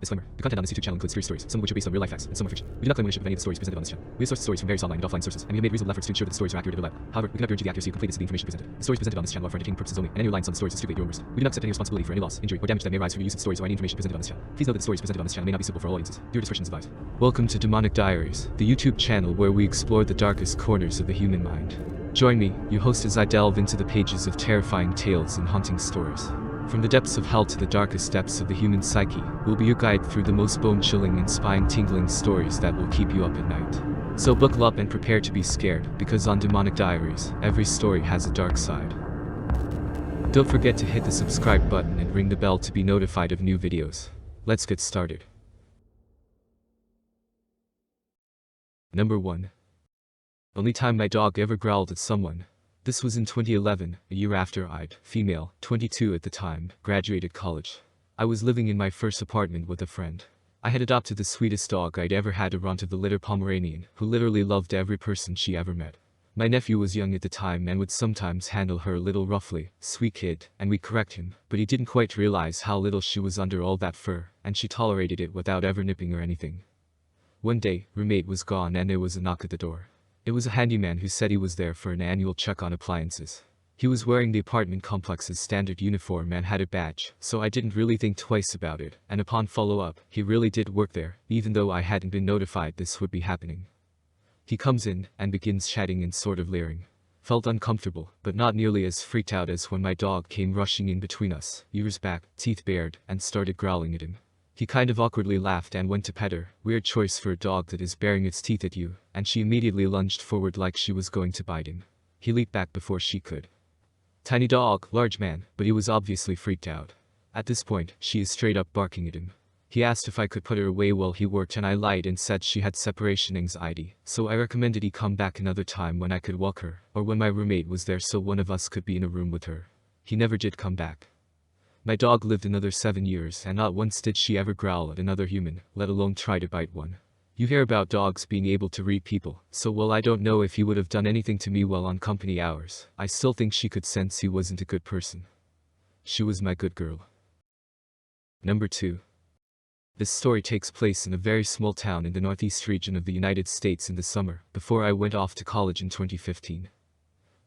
Disclaimer: the content on this YouTube channel includes true stories, some of which are based on real life facts, and some are fiction. We do not claim ownership of any of the stories presented on this channel. We have sourced stories from various online and offline sources, and we have made reasonable efforts to ensure that the stories are accurate and reliable. However, we cannot guarantee the accuracy or completeness of the information presented. The stories presented on this channel are for entertainment purposes only, and any reliance on the stories is strictly at your own risk. We do not accept any responsibility for any loss, injury, or damage that may arise from your use of the stories or any information presented on this channel. Please note that the stories presented on this channel may not be suitable for all audiences. Viewer discretion is advised. Welcome to Demonic Diaries, the YouTube channel where we explore the darkest corners of the human mind. Join me, your host, as I delve into the pages of terrifying tales and haunting stories. From the depths of hell to the darkest depths of the human psyche, we'll be your guide through the most bone-chilling and spine-tingling stories that will keep you up at night. So buckle up and prepare to be scared, because on Demonic Diaries, every story has a dark side. Don't forget to hit the subscribe button and ring the bell to be notified of new videos. Let's get started. Number 1. Only time my dog ever growled at someone. This was in 2011, a year after I'd, female, 22 at the time, graduated college. I was living in my first apartment with a friend. I had adopted the sweetest dog I'd ever had, a runt of the litter Pomeranian, who literally loved every person she ever met. My nephew was young at the time and would sometimes handle her a little roughly. Sweet kid, and we'd correct him, but he didn't quite realize how little she was under all that fur, and she tolerated it without ever nipping or anything. One day, roommate was gone and there was a knock at the door. It was a handyman who said he was there for an annual check on appliances. He was wearing the apartment complex's standard uniform and had a badge, so I didn't really think twice about it, and upon follow-up, he really did work there, even though I hadn't been notified this would be happening. He comes in, and begins chatting and sort of leering. Felt uncomfortable, but not nearly as freaked out as when my dog came rushing in between us, ears back, teeth bared, and started growling at him. He kind of awkwardly laughed and went to pet her. Weird choice for a dog that is baring its teeth at you, and she immediately lunged forward like she was going to bite him. He leaped back before she could. Tiny dog, large man, but he was obviously freaked out. At this point, she is straight up barking at him. He asked if I could put her away while he worked, and I lied and said she had separation anxiety, so I recommended he come back another time when I could walk her, or when my roommate was there so one of us could be in a room with her. He never did come back. My dog lived another 7 years, and not once did she ever growl at another human, let alone try to bite one. You hear about dogs being able to read people, so while I don't know if he would have done anything to me while on company hours, I still think she could sense he wasn't a good person. She was my good girl. Number 2. This story takes place in a very small town in the northeast region of the United States in the summer, before I went off to college in 2015.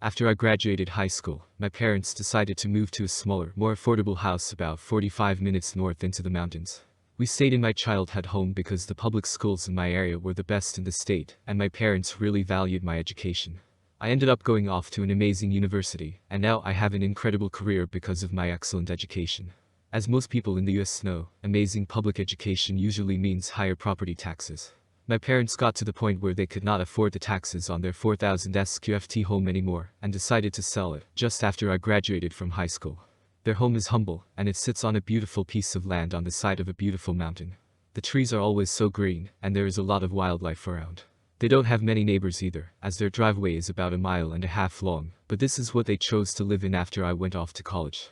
After I graduated high school, my parents decided to move to a smaller, more affordable house about 45 minutes north into the mountains. We stayed in my childhood home because the public schools in my area were the best in the state, and my parents really valued my education. I ended up going off to an amazing university, and now I have an incredible career because of my excellent education. As most people in the US know, amazing public education usually means higher property taxes. My parents got to the point where they could not afford the taxes on their 4,000 SQFT home anymore, and decided to sell it, just after I graduated from high school. Their home is humble, and it sits on a beautiful piece of land on the side of a beautiful mountain. The trees are always so green, and there is a lot of wildlife around. They don't have many neighbors either, as their driveway is about 1.5 miles long, but this is what they chose to live in after I went off to college.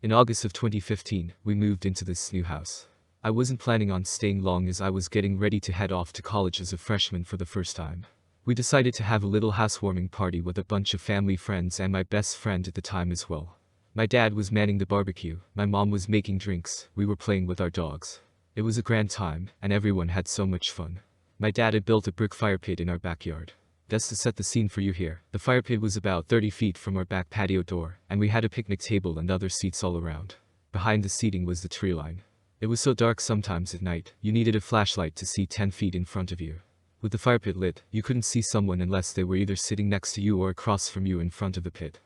In August of 2015, we moved into this new house. I wasn't planning on staying long as I was getting ready to head off to college as a freshman for the first time. We decided to have a little housewarming party with a bunch of family friends and my best friend at the time as well. My dad was manning the barbecue, my mom was making drinks, we were playing with our dogs. It was a grand time, and everyone had so much fun. My dad had built a brick fire pit in our backyard. Just to set the scene for you here, the fire pit was about 30 feet from our back patio door, and we had a picnic table and other seats all around. Behind the seating was the tree line. It was so dark sometimes at night, you needed a flashlight to see 10 feet in front of you. With the fire pit lit, you couldn't see someone unless they were either sitting next to you or across from you in front of the pit.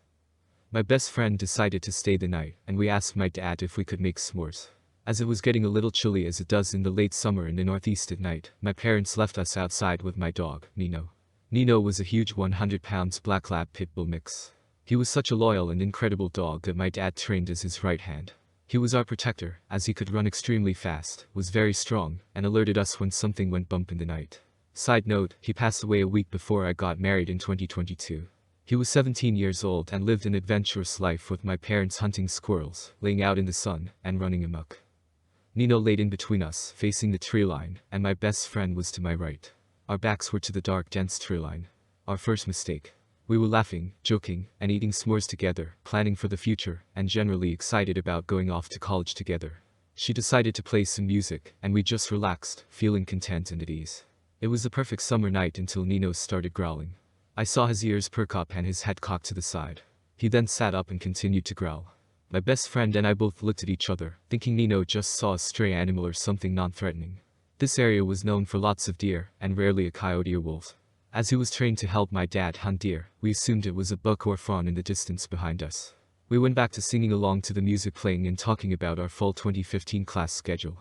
My best friend decided to stay the night, and we asked my dad if we could make s'mores. As it was getting a little chilly as it does in the late summer in the northeast at night, my parents left us outside with my dog, Nino. Nino was a huge 100 pounds black lab pit bull mix. He was such a loyal and incredible dog that my dad trained as his right hand. He was our protector, as he could run extremely fast, was very strong, and alerted us when something went bump in the night. Side note, he passed away a week before I got married in 2022. He was 17 years old and lived an adventurous life with my parents hunting squirrels, laying out in the sun, and running amok. Nino laid in between us, facing the tree line, and my best friend was to my right. Our backs were to the dark, dense tree line. Our first mistake. We were laughing, joking, and eating s'mores together, planning for the future, and generally excited about going off to college together. She decided to play some music, and we just relaxed, feeling content and at ease. It was the perfect summer night until Nino started growling. I saw his ears perk up and his head cocked to the side. He then sat up and continued to growl. My best friend and I both looked at each other, thinking Nino just saw a stray animal or something non-threatening. This area was known for lots of deer, and rarely a coyote or wolf. As he was trained to help my dad hunt deer, we assumed it was a buck or fawn in the distance behind us. We went back to singing along to the music playing and talking about our fall 2015 class schedule.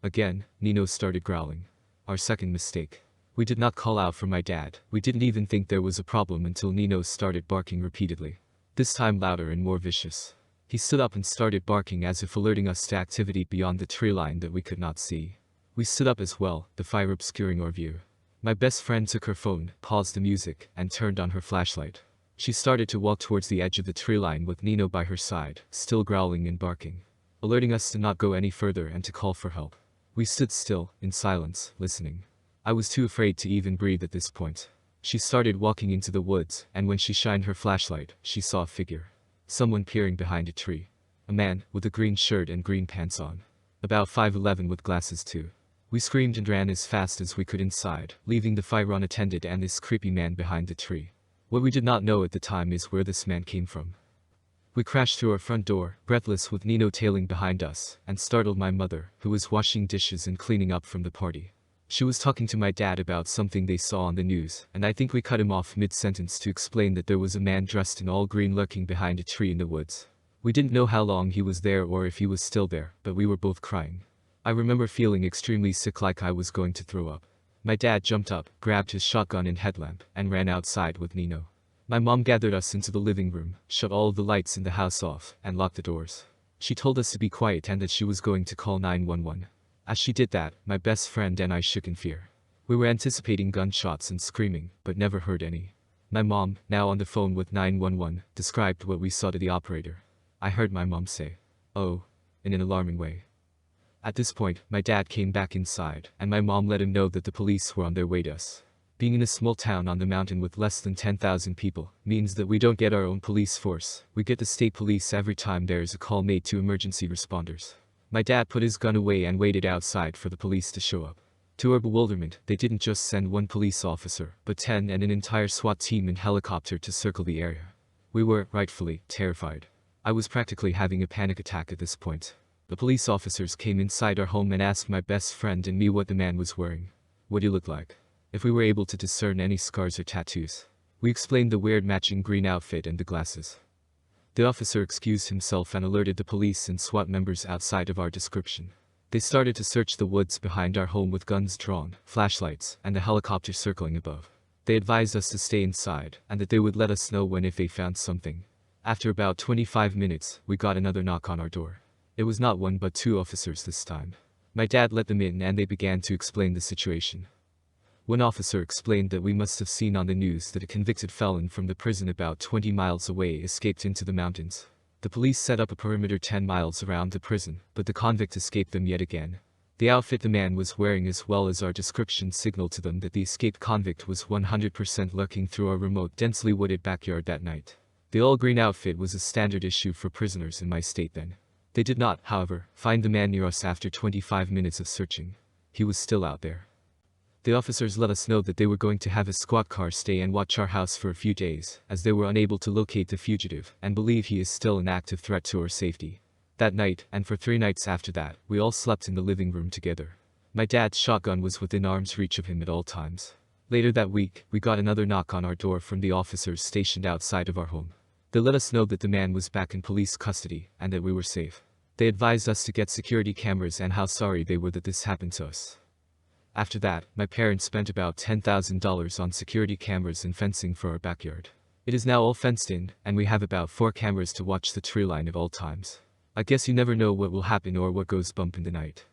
Again, Nino started growling. Our second mistake. We did not call out for my dad. We didn't even think there was a problem until Nino started barking repeatedly. This time louder and more vicious. He stood up and started barking as if alerting us to activity beyond the tree line that we could not see. We stood up as well, the fire obscuring our view. My best friend took her phone, paused the music, and turned on her flashlight. She started to walk towards the edge of the tree line with Nino by her side, still growling and barking, alerting us to not go any further and to call for help. We stood still, in silence, listening. I was too afraid to even breathe at this point. She started walking into the woods, and when she shined her flashlight, she saw a figure. Someone peering behind a tree. A man, with a green shirt and green pants on. About 5'11" with glasses too. We screamed and ran as fast as we could inside, leaving the fire unattended and this creepy man behind the tree. What we did not know at the time is where this man came from. We crashed through our front door, breathless with Nino tailing behind us, and startled my mother, who was washing dishes and cleaning up from the party. She was talking to my dad about something they saw on the news, and I think we cut him off mid-sentence to explain that there was a man dressed in all green lurking behind a tree in the woods. We didn't know how long he was there or if he was still there, but we were both crying. I remember feeling extremely sick, like I was going to throw up. My dad jumped up, grabbed his shotgun and headlamp, and ran outside with Nino. My mom gathered us into the living room, shut all of the lights in the house off, and locked the doors. She told us to be quiet and that she was going to call 911. As she did that, my best friend and I shook in fear. We were anticipating gunshots and screaming, but never heard any. My mom, now on the phone with 911, described what we saw to the operator. I heard my mom say, "Oh," in an alarming way. At this point, my dad came back inside, and my mom let him know that the police were on their way to us. Being in a small town on the mountain with less than 10,000 people means that we don't get our own police force. We get the state police every time there is a call made to emergency responders. My dad put his gun away and waited outside for the police to show up. To our bewilderment, they didn't just send one police officer, but 10 and an entire SWAT team in helicopter to circle the area. We were, rightfully, terrified. I was practically having a panic attack at this point. The police officers came inside our home and asked my best friend and me what the man was wearing. What he looked like. If we were able to discern any scars or tattoos. We explained the weird matching green outfit and the glasses. The officer excused himself and alerted the police and SWAT members outside of our description. They started to search the woods behind our home with guns drawn, flashlights, and a helicopter circling above. They advised us to stay inside, and that they would let us know when if they found something. After about 25 minutes, we got another knock on our door. It was not one but two officers this time. My dad let them in and they began to explain the situation. One officer explained that we must have seen on the news that a convicted felon from the prison about 20 miles away escaped into the mountains. The police set up a perimeter 10 miles around the prison, but the convict escaped them yet again. The outfit the man was wearing as well as our description signaled to them that the escaped convict was 100% lurking through our remote, densely wooded backyard that night. The all-green outfit was a standard issue for prisoners in my state then. They did not, however, find the man near us after 25 minutes of searching. He was still out there. The officers let us know that they were going to have a squad car stay and watch our house for a few days, as they were unable to locate the fugitive, and believe he is still an active threat to our safety. That night, and for 3 nights after that, we all slept in the living room together. My dad's shotgun was within arm's reach of him at all times. Later that week, we got another knock on our door from the officers stationed outside of our home. They let us know that the man was back in police custody, and that we were safe. They advised us to get security cameras and how sorry they were that this happened to us. After that, my parents spent about $10,000 on security cameras and fencing for our backyard. It is now all fenced in, and we have about 4 cameras to watch the tree line at all times. I guess you never know what will happen or what goes bump in the night.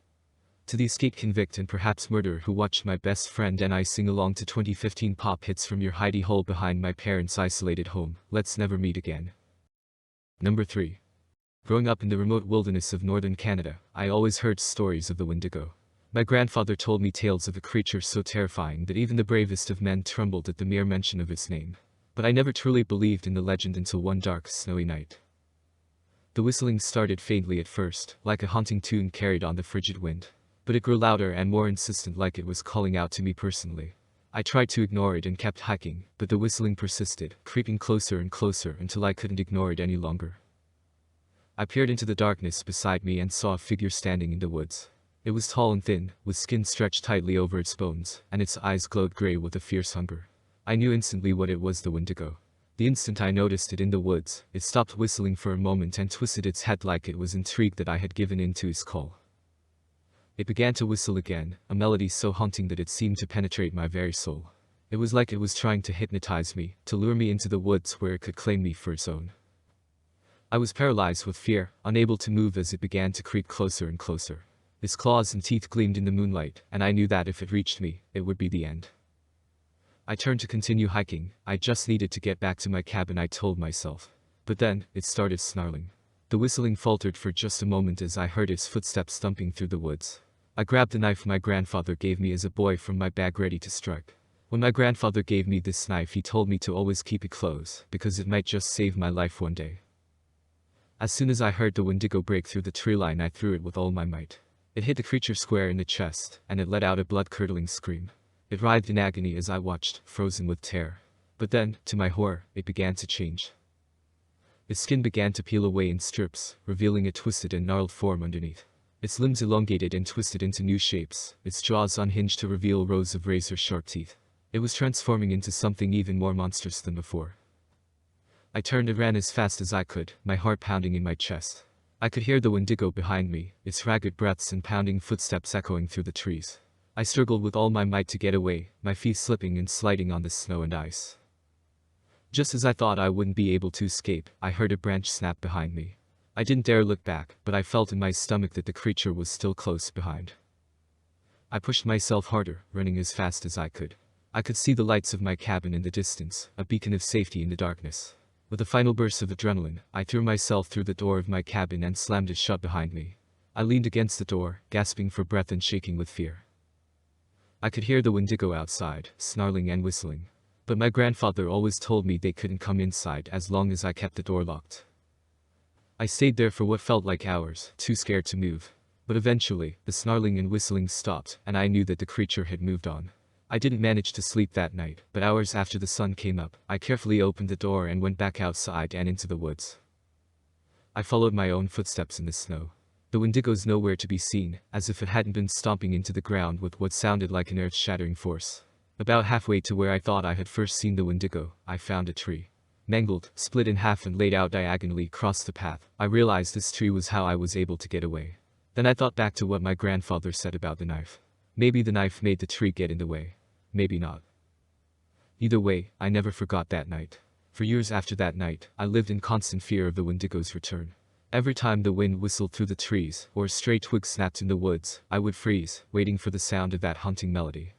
To the escaped convict and perhaps murderer who watched my best friend and I sing along to 2015 pop hits from your hidey hole behind my parents' isolated home, let's never meet again. Number 3. Growing up in the remote wilderness of northern Canada, I always heard stories of the Wendigo. My grandfather told me tales of a creature so terrifying that even the bravest of men trembled at the mere mention of its name. But I never truly believed in the legend until one dark, snowy night. The whistling started faintly at first, like a haunting tune carried on the frigid wind. But it grew louder and more insistent, like it was calling out to me personally. I tried to ignore it and kept hiking, but the whistling persisted, creeping closer and closer until I couldn't ignore it any longer. I peered into the darkness beside me and saw a figure standing in the woods. It was tall and thin, with skin stretched tightly over its bones, and its eyes glowed gray with a fierce hunger. I knew instantly what it was: the Wendigo. The instant I noticed it in the woods, it stopped whistling for a moment and twisted its head like it was intrigued that I had given in to his call. It began to whistle again, a melody so haunting that it seemed to penetrate my very soul. It was like it was trying to hypnotize me, to lure me into the woods where it could claim me for its own. I was paralyzed with fear, unable to move as it began to creep closer and closer. Its claws and teeth gleamed in the moonlight, and I knew that if it reached me, it would be the end. I turned to continue hiking. I just needed to get back to my cabin, I told myself. But then, it started snarling. The whistling faltered for just a moment as I heard its footsteps stumping through the woods. I grabbed the knife my grandfather gave me as a boy from my bag, ready to strike. When my grandfather gave me this knife, he told me to always keep it close, because it might just save my life one day. As soon as I heard the Wendigo break through the tree line, I threw it with all my might. It hit the creature square in the chest, and it let out a blood-curdling scream. It writhed in agony as I watched, frozen with terror. But then, to my horror, it began to change. Its skin began to peel away in strips, revealing a twisted and gnarled form underneath. Its limbs elongated and twisted into new shapes, its jaws unhinged to reveal rows of razor-sharp teeth. It was transforming into something even more monstrous than before. I turned and ran as fast as I could, my heart pounding in my chest. I could hear the Wendigo behind me, its ragged breaths and pounding footsteps echoing through the trees. I struggled with all my might to get away, my feet slipping and sliding on the snow and ice. Just as I thought I wouldn't be able to escape, I heard a branch snap behind me. I didn't dare look back, but I felt in my stomach that the creature was still close behind. I pushed myself harder, running as fast as I could. I could see the lights of my cabin in the distance, a beacon of safety in the darkness. With a final burst of adrenaline, I threw myself through the door of my cabin and slammed it shut behind me. I leaned against the door, gasping for breath and shaking with fear. I could hear the Wendigo outside, snarling and whistling. But my grandfather always told me they couldn't come inside as long as I kept the door locked. I stayed there for what felt like hours, too scared to move. But eventually, the snarling and whistling stopped, and I knew that the creature had moved on. I didn't manage to sleep that night, but hours after the sun came up, I carefully opened the door and went back outside and into the woods. I followed my own footsteps in the snow. The Wendigo's nowhere to be seen, as if it hadn't been stomping into the ground with what sounded like an earth-shattering force. About halfway to where I thought I had first seen the Wendigo, I found a tree. Mangled, split in half and laid out diagonally across the path. I realized this tree was how I was able to get away. Then I thought back to what my grandfather said about the knife. Maybe the knife made the tree get in the way. Maybe not. Either way, I never forgot that night. For years after that night, I lived in constant fear of the Wendigo's return. Every time the wind whistled through the trees, or a stray twig snapped in the woods, I would freeze, waiting for the sound of that haunting melody.